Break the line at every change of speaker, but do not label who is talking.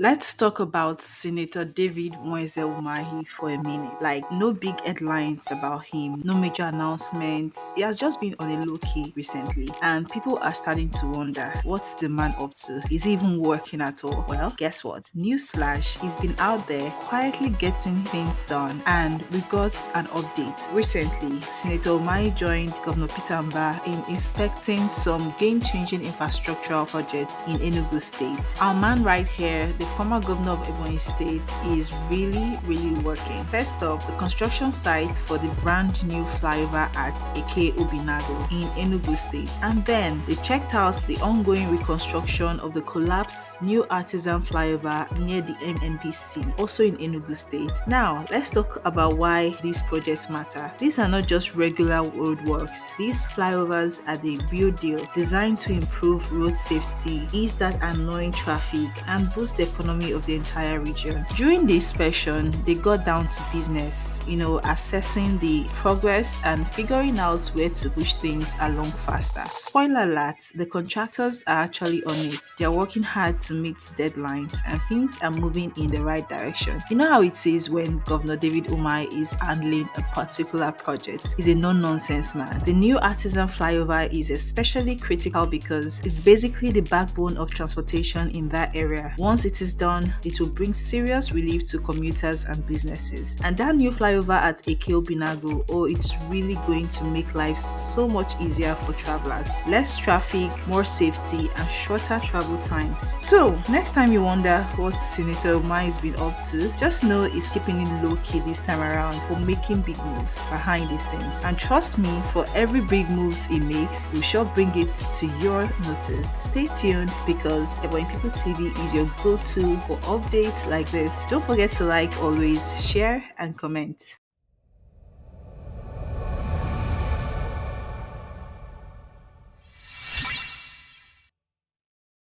Let's talk about Senator David Nweze Umahi for a minute. Like, no big headlines about him, no major announcements. He has just been on a low key recently, and people are starting to wonder what's the man up to? Is he even working at all? Well, guess what? Newsflash, he's been out there quietly getting things done, and we got an update. Recently, Senator Umahi joined Governor Peter Mbah in inspecting some game changing infrastructural projects in Enugu State. Our man right here, the former governor of Enugu State, is really working. First up, the construction site for the brand new flyover at Eke Obinago in Enugu State. And then they checked out the ongoing reconstruction of the collapsed new artisan flyover near the MNPC, also in Enugu State. Now, let's talk about why these projects matter. These are not just regular roadworks. These flyovers are the real deal, designed to improve road safety, ease that annoying traffic, and boost the economy of the entire region. During the inspection, they got down to business, assessing the progress and figuring out where to push things along faster. Spoiler alert, the contractors are actually on it. They're working hard to meet deadlines and things are moving in the right direction. You know how it is when Governor David Umahi is handling a particular project. He's a no-nonsense man. The new artisan flyover is especially critical because it's basically the backbone of transportation in that area. Once it is done, it will bring serious relief to commuters and businesses. And that new flyover at Eke Binago, it's really going to make life so much easier for travelers. Less traffic, more safety, and shorter travel times. So, next time you wonder what Senator Umahi has been up to, just know he's keeping it low-key this time around for making big moves behind the scenes. And trust me, for every big moves he makes, we'll sure bring it to your notice. Stay tuned because Ebony People TV is your go-to for updates like this. Don't forget to like, always share, and comment.